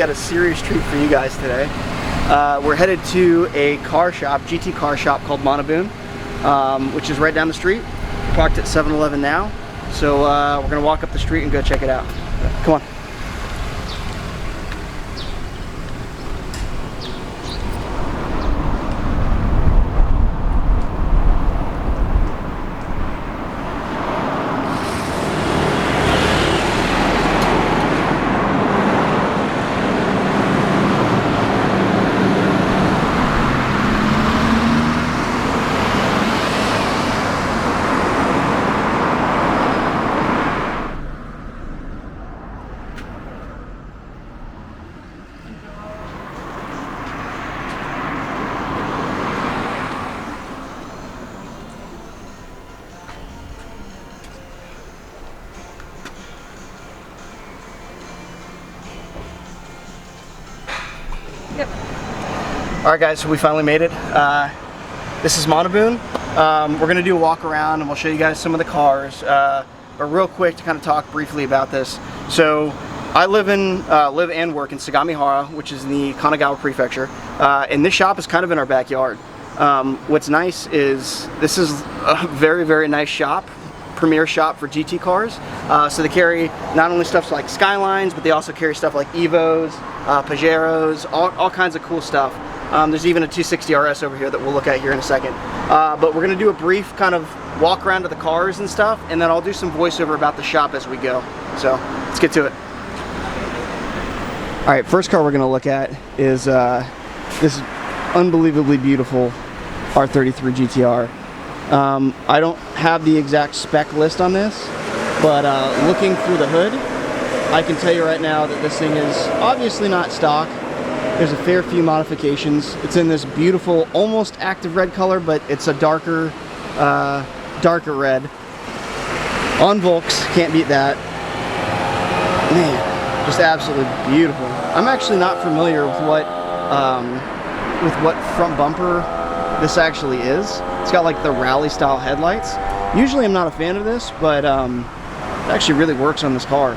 got a serious treat for you guys today. We're headed to a car shop, GT car shop called Manaboon, which is right down the street. We're parked at 7-Eleven now, so we're gonna walk up the street and go check it out. Come on. Yep. Alright guys, so we finally made it. This is Manaboon. We're going to do a walk around and we'll show you guys some of the cars. But real quick to kind of talk briefly about this. So I live and work in Sagamihara, which is in the Kanagawa prefecture. And this shop is kind of in our backyard. What's nice is this is a very, very nice shop. Premier shop for GT cars. So they carry not only stuff like Skylines, but they also carry stuff like Evos, Pajeros, all kinds of cool stuff. There's even a 260 RS over here that we'll look at here in a second. But we're going to do a brief kind of walk around to the cars and stuff, and then I'll do some voiceover about the shop as we go. So let's get to it. Alright, first car we're going to look at is this unbelievably beautiful R33 Gtr. I don't have the exact spec list on this, but looking through the hood, I can tell you right now that this thing is obviously not stock. There's a fair few modifications. It's in this beautiful, almost active red color, but it's a darker red. On Volks, can't beat that. Man, just absolutely beautiful. I'm actually not familiar with what front bumper this actually is. It's got like the rally style headlights. Usually I'm not a fan of this, but it actually really works on this car.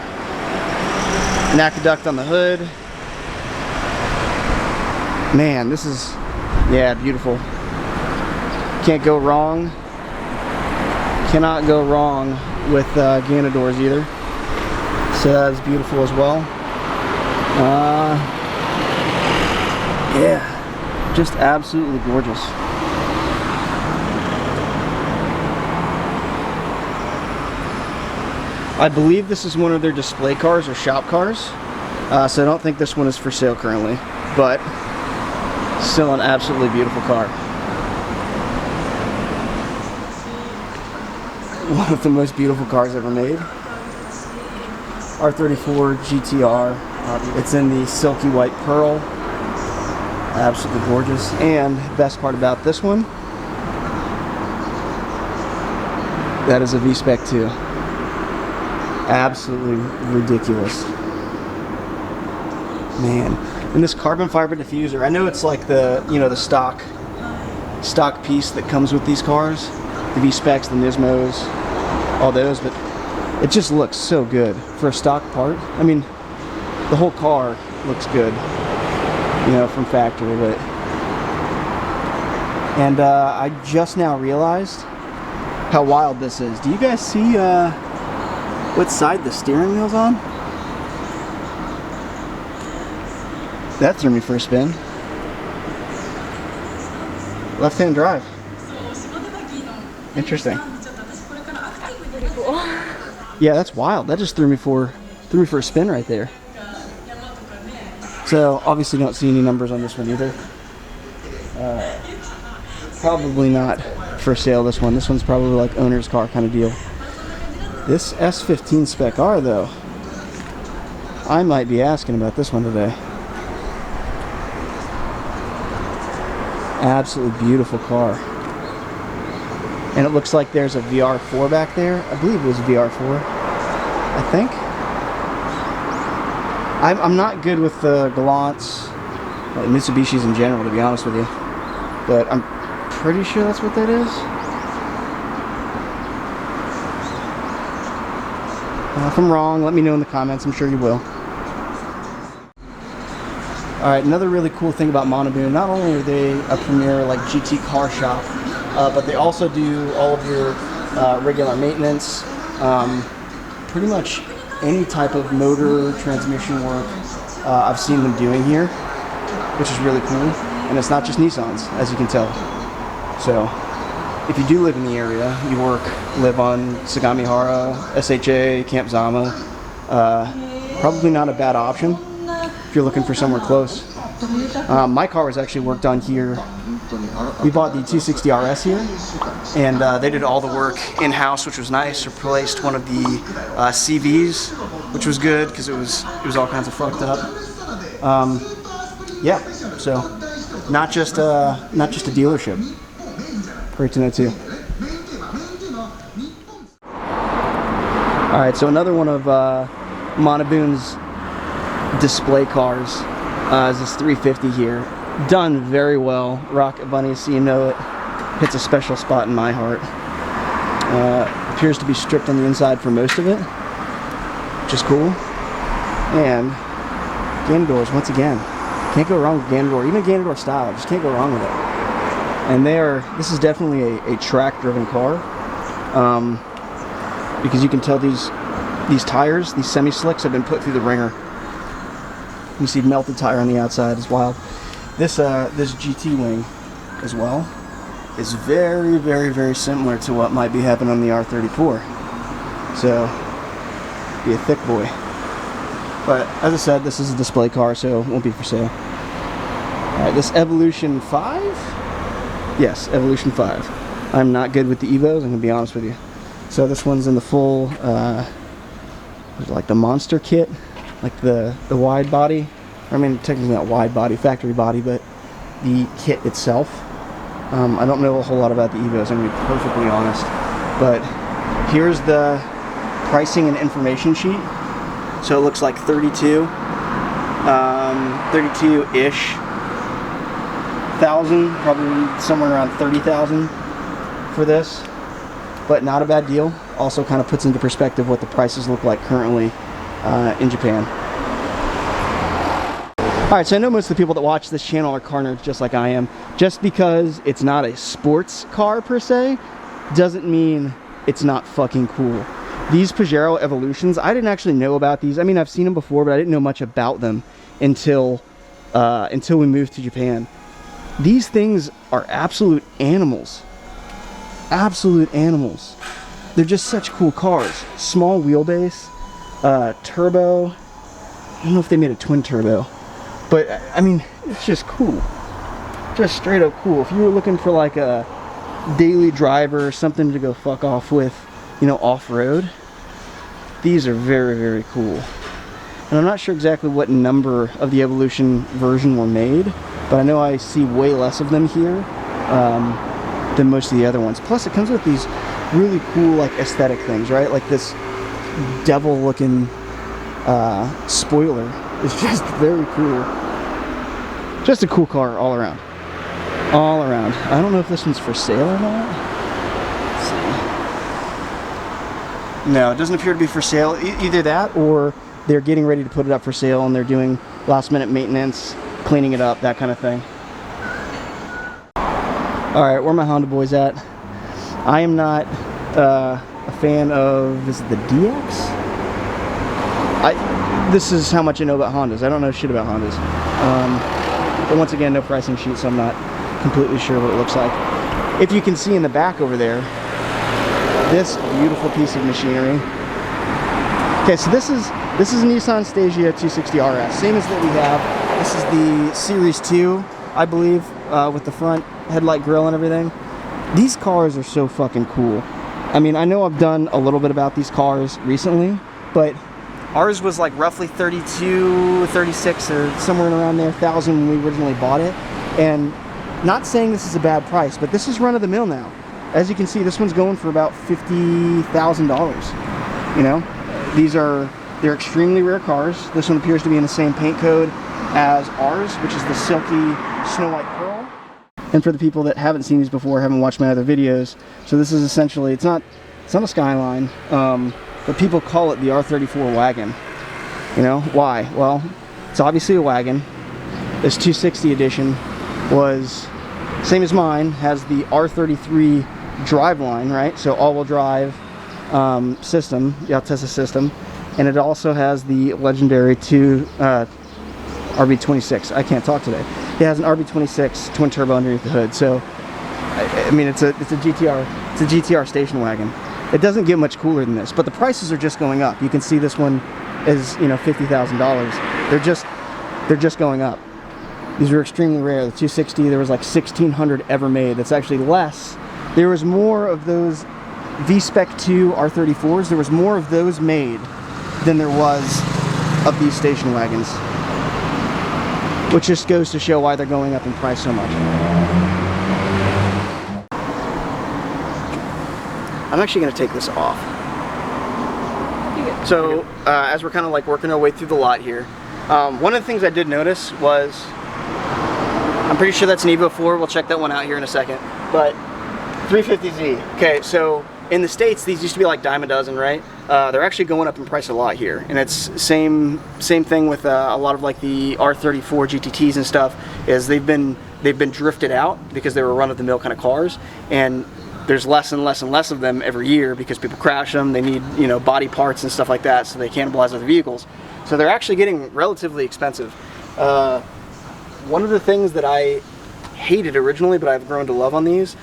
An aqueduct on the hood. Man, this is, yeah, beautiful. Can't go wrong. Cannot go wrong with Ganadors either. So that's beautiful as well. Yeah, just absolutely gorgeous. I believe this is one of their display cars or shop cars, so I don't think this one is for sale currently, but still an absolutely beautiful car. One of the most beautiful cars ever made. R34 Gtr. It's in the silky white pearl. Absolutely gorgeous. And best part about this one, that is a V-Spec too. Absolutely ridiculous. Man. And this carbon fiber diffuser, I know it's like the, you know, the stock piece that comes with these cars, the V-Specs, the Nismos, all those, but it just looks so good for a stock part. I mean, the whole car looks good, you know, from factory, but, and I just now realized how wild this is. Do you guys see what side the steering wheel's on? That threw me for a spin. Left-hand drive. Interesting. Yeah, that's wild. That just threw me for a spin right there. So obviously don't see any numbers on this one either. Probably not for sale, this one. This one's probably like owner's car kind of deal. This S15 Spec R though, I might be asking about this one today. Absolutely beautiful car. And it looks like there's a VR4 back there. I believe it was a VR4. I think. I'm not good with the Gallants, Mitsubishis in general, to be honest with you. But I'm pretty sure that's what that is. If I'm wrong, let me know in the comments. I'm sure you will. Alright, another really cool thing about Manaboon, not only are they a premier like GT car shop, but they also do all of your regular maintenance, pretty much any type of motor, transmission work I've seen them doing here, which is really cool. And it's not just Nissans, as you can tell. So, if you do live in the area, you live on Sagamihara, SHA, Camp Zama, probably not a bad option if you're looking for somewhere close. My car was actually worked on here. We bought the 260 RS here, and they did all the work in-house, which was nice. Replaced one of the CVs, which was good because it was all kinds of fucked up. Yeah, so not just a dealership. Great to know too. All right, so another one of Manaboon's display cars is this 350 here. Done very well. Rocket Bunny, so you know it hits a special spot in my heart. Appears to be stripped on the inside for most of it, which is cool. And gander doors, once again. Can't go wrong with gander door. Even gander door style, just can't go wrong with it. And this is definitely a track-driven car. Because you can tell these tires, these semi-slicks, have been put through the ringer. You see melted tire on the outside is wild. This GT wing as well is very, very, very similar to what might be happening on the R34. So, be a thick boy. But as I said, this is a display car, so it won't be for sale. Alright, this Evolution 5? Yes, Evolution 5. I'm not good with the Evos, I'm going to be honest with you. So this one's in the full, like the monster kit, like the wide body. I mean, technically not wide body, factory body, but the kit itself. I don't know a whole lot about the Evos, I'm going to be perfectly honest. But here's the pricing and information sheet. So it looks like 32-ish thousand, probably somewhere around 30,000 for this. But not a bad deal. Also kind of puts into perspective what the prices look like currently in Japan. Alright, so I know most of the people that watch this channel are car nerds just like I am. Just because it's not a sports car per se, doesn't mean it's not fucking cool. These Pajero Evolutions, I didn't actually know about these. I mean, I've seen them before, but I didn't know much about them until we moved to Japan. These things are absolute animals. Absolute animals. They're just such cool cars. Small wheelbase, turbo. I don't know if they made a twin turbo, but I mean, it's just cool. Just straight up cool. If you were looking for like a daily driver, something to go fuck off with, you know, off-road, these are very, very cool. And I'm not sure exactly what number of the Evolution version were made, but I know I see way less of them here than most of the other ones. Plus, it comes with these really cool, like, aesthetic things, right? Like this devil-looking spoiler is just very cool. Just a cool car all around. All around. I don't know if this one's for sale or not. Let's see. No, it doesn't appear to be for sale. Either that, or they're getting ready to put it up for sale and they're doing last-minute maintenance, cleaning it up, that kind of thing. Alright, where are my Honda boys at? I am not a fan of, is it the DX? This is how much I know about Hondas. I don't know shit about Hondas. But once again, no pricing sheet, so I'm not completely sure what it looks like. If you can see in the back over there, this beautiful piece of machinery. Okay, so this is Nissan Stasia 260 RS, same as that we have. This is the Series 2, I believe, with the front headlight grille and everything. These cars are so fucking cool. I mean, I know I've done a little bit about these cars recently, but ours was like roughly 32, 36, or somewhere around there, thousand when we originally bought it. And not saying this is a bad price, but this is run-of-the-mill now. As you can see, this one's going for about $50,000. You know, they're extremely rare cars. This one appears to be in the same paint code as ours, which is the silky Snow White Pearl. And for the people that haven't seen these before, haven't watched my other videos, so this is essentially, it's not a Skyline, but people call it the R34 Wagon. You know, why? Well, it's obviously a wagon. This 260 edition was same as mine, has the R33 driveline, right? So all-wheel drive system, the Altessa system, and it also has the legendary RB26. I can't talk today. It has an RB26 twin turbo underneath the hood. So I mean, it's a GTR. It's a GTR station wagon. It doesn't get much cooler than this, but the prices are just going up. You can see this one is, you know, $50,000. They're just going up. These are extremely rare. The 260, there was like 1,600 ever made. That's actually less. There was more of those V-Spec 2 R34s. There was more of those made than there was of these station wagons, which just goes to show why they're going up in price so much. I'm actually going to take this off. So as we're kind of like working our way through the lot here, one of the things I did notice was, I'm pretty sure that's an Evo 4, we'll check that one out here in a second, but 350Z. Okay, so in the States these used to be like dime a dozen, right? They're actually going up in price a lot here, and it's same thing with a lot of like the R34 Gtts and stuff, is they've been drifted out because they were run-of-the-mill kind of cars, and there's less and less and less of them every year because people crash them. They need, you know, body parts and stuff like that, so they cannibalize other vehicles. So they're actually getting relatively expensive. One of the things that I hated originally, but I've grown to love on these,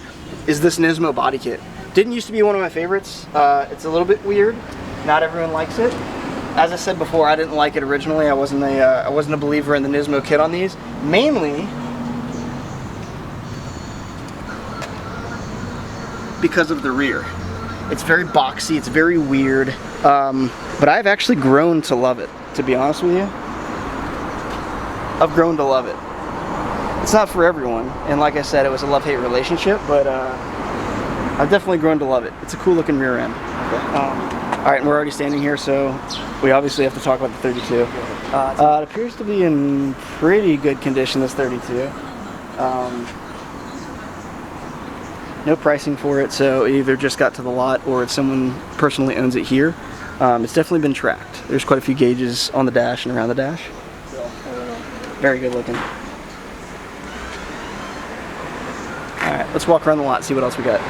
is this Nismo Body Kit. Didn't used to be one of my favorites. It's a little bit weird. Not everyone likes it. As I said before, I didn't like it originally. I wasn't a believer in the Nismo kit on these, mainly because of the rear. It's very boxy. It's very weird. But I've actually grown to love it, to be honest with you. I've grown to love it. It's not for everyone, and like I said, it was a love-hate relationship, but I've definitely grown to love it. It's a cool looking rear end. Okay. Alright, and we're already standing here, so we obviously have to talk about the 32. It appears to be in pretty good condition, this 32. No pricing for it, so it either just got to the lot or if someone personally owns it here. It's definitely been tracked. There's quite a few gauges on the dash and around the dash. Very good looking. Alright, let's walk around the lot, see what else we got.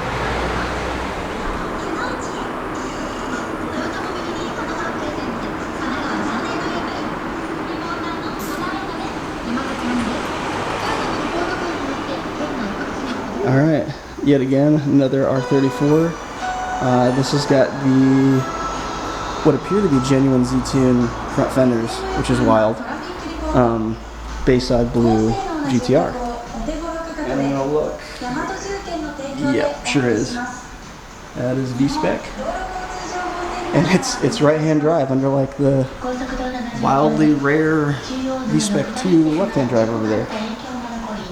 Alright, yet again, another R34. This has got the, what appear to be genuine Z-Tune front fenders, which is wild. Bayside blue GTR. And I'm gonna look. Yep, sure is. That is V-Spec. And it's right-hand drive under like the wildly rare V-Spec 2 left-hand drive over there.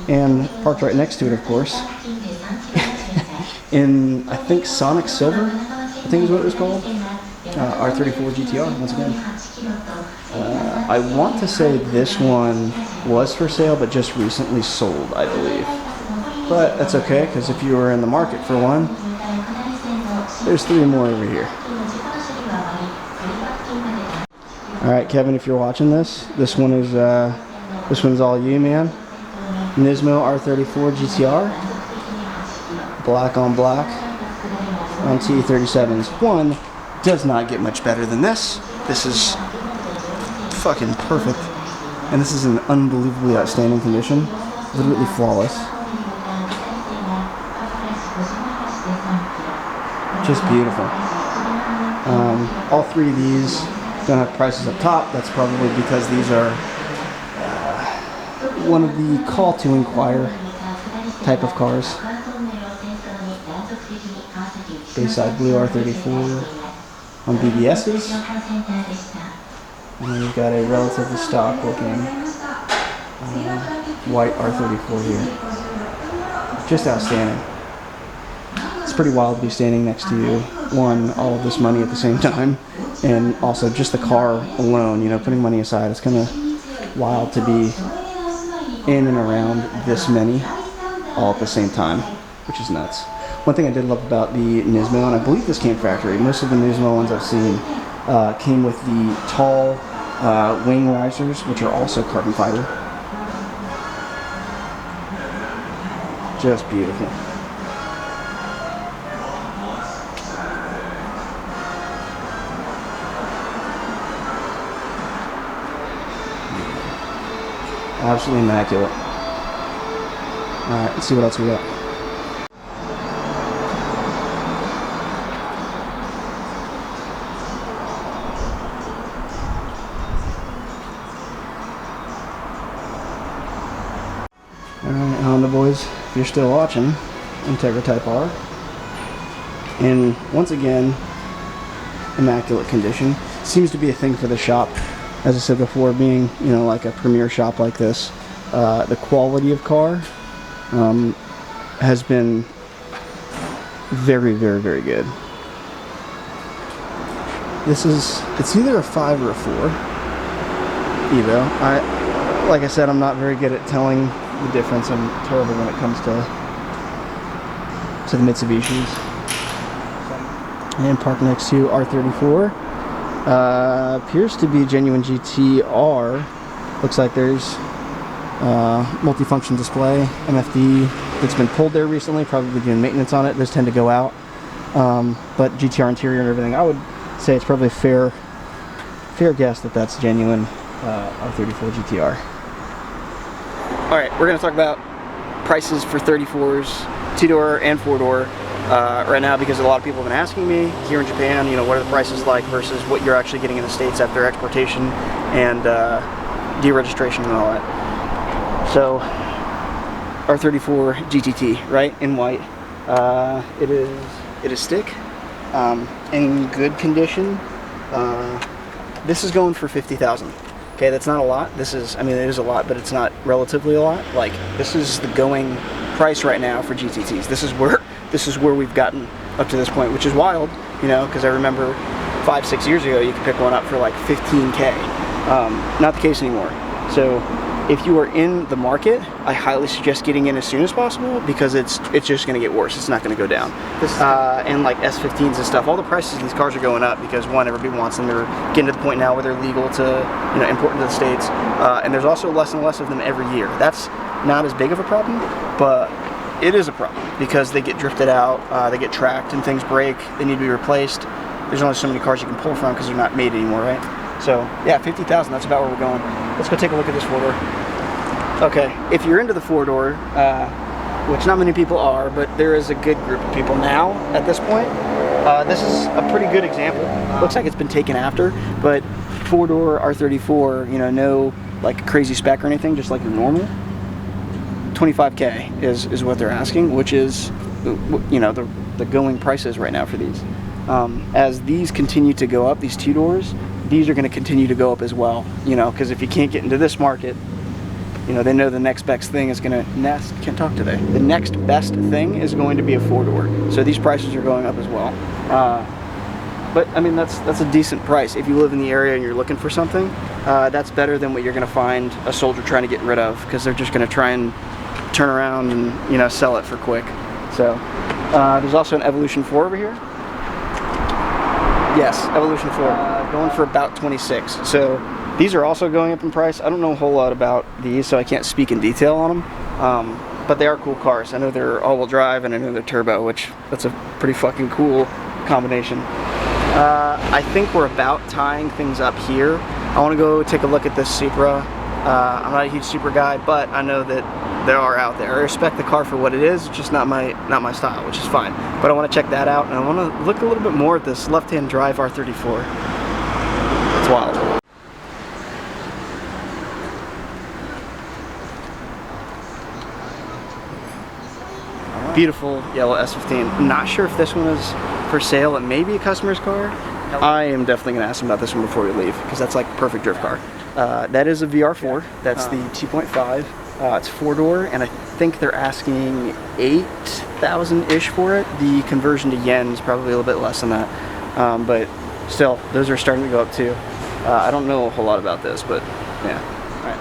And parked right next to it, of course. In, I think, Sonic Silver, I think is what it was called. R34 Gtr, once again. I want to say this one was for sale, but just recently sold, I believe. But that's okay, because if you were in the market for one, there's 3 more over here. Alright, Kevin, if you're watching this one's all you, man. Nismo R34 Gtr. Black on black on T37s. One does not get much better than this. This is fucking perfect. And this is in unbelievably outstanding condition. Literally flawless. Just beautiful. All 3 of these don't have prices up top. That's probably because these are one of the call to inquire type of cars. Bayside blue R34 on BBS's. And then we've got a relatively stock looking white R34 here. Just outstanding. It's pretty wild to be standing next to you, one, all of this money at the same time, and also just the car alone, you know, putting money aside. It's kind of wild to be in and around this many all at the same time, which is nuts. One thing I did love about the Nismo, and I believe this came factory, most of the Nismo ones I've seen came with the tall wing risers, which are also carbon fiber. Just beautiful. Absolutely immaculate. Alright, let's see what else we got. Alright, Honda boys, if you're still watching, Integra Type R. And once again, immaculate condition. Seems to be a thing for the shop. As I said before, being, you know, like a premier shop like this, the quality of car has been very, very, very good. This is, it's either a 5 or a 4 Evo. Like I said, I'm not very good at telling the difference. I'm terrible when it comes to the Mitsubishis. And parked next to R34. Appears to be genuine GTR. Looks like there's multifunction display, MFD that's been pulled there recently, probably doing maintenance on it. Those tend to go out. But GTR interior and everything, I would say it's probably a fair guess that that's genuine R34 Gtr. Alright, we're going to talk about prices for 34s, 2-door and 4-door. Right now, because a lot of people have been asking me here in Japan, you know, what are the prices like versus what you're actually getting in the States after exportation and deregistration and all that. So, R34 Gtt, right, in white. It is stick, in good condition. This is going for 50,000. Okay, that's not a lot. This is, I mean, it is a lot, but it's not relatively a lot. Like, this is the going price right now for GTTs. This is where we've gotten up to this point, which is wild, you know, because I remember 5-6 years ago you could pick one up for like 15K. Not the case anymore. So if you are in the market, I highly suggest getting in as soon as possible, because it's just going to get worse. It's not going to go down. And like S15s and stuff, all the prices of these cars are going up because, one, everybody wants them. They're getting to the point now where they're legal to, you know, import into the States, and there's also less and less of them every year. That's not as big of a problem, but it is a problem because they get drifted out, they get tracked, and things break. They need to be replaced. There's only so many cars you can pull from because they're not made anymore, right? So yeah, 50,000. That's about where we're going. Let's go take a look at this 4-door. Okay, if you're into the 4-door, which not many people are, but there is a good group of people now at this point. This is a pretty good example. Looks like it's been taken after, but 4-door R34, you know, no like crazy spec or anything, just like your normal. 25K is what they're asking, which is, you know, the going prices right now for these. As these continue to go up, these 2-doors, these are going to continue to go up as well, you know, because if you can't get into this market, you know, they know the next best thing is going to, can't talk today, the next best thing is going to be a 4-door. So these prices are going up as well. But I mean, that's a decent price. If you live in the area and you're looking for something, that's better than what you're going to find a soldier trying to get rid of, because they're just going to try and turn around and, you know, sell it for quick. So there's also an Evolution 4 over here. Yes, Evolution 4, going for about 26. So these are also going up in price. I don't know a whole lot about these, so I can't speak in detail on them. But they are cool cars. I know they're all-wheel drive, and I know they're turbo, which that's a pretty fucking cool combination. I think we're about tying things up here. I want to go take a look at this Supra. I'm not a huge Supra guy, but I know that they are out there. I respect the car for what it is, it's just not my style, which is fine. But I want to check that out, and I want to look a little bit more at this left-hand drive R34. It's wild. Beautiful yellow S15. I'm not sure if this one is for sale. It may be a customer's car. I am definitely going to ask him about this one before we leave, because that's like a perfect drift car. That is a VR4. That's the 2.5. It's 4-door, and I think they're asking 8,000-ish for it. The conversion to yen is probably a little bit less than that, but still, those are starting to go up too. I don't know a whole lot about this, but yeah. All right.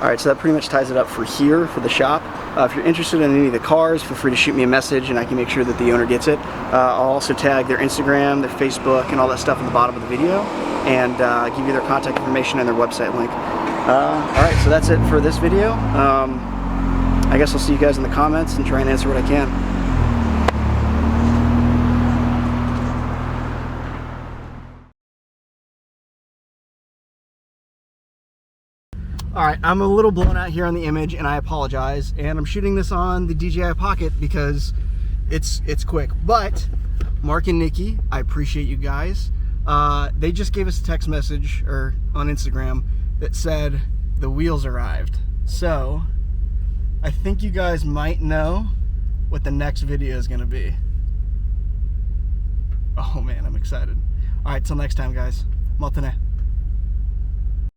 Alright, so that pretty much ties it up for here, for the shop. If you're interested in any of the cars, feel free to shoot me a message and I can make sure that the owner gets it. I'll also tag their Instagram, their Facebook, and all that stuff in the bottom of the video, and give you their contact information and their website link. Alright, so that's it for this video. I guess I'll see you guys in the comments and try and answer what I can. Alright, I'm a little blown out here on the image and I apologize, and I'm shooting this on the DJI Pocket because it's quick. But Mark and Nikki, I appreciate you guys. They just gave us a text message or on Instagram that said the wheels arrived. So I think you guys might know what the next video is going to be. Oh man, I'm excited. Alright, till next time guys. Maltene.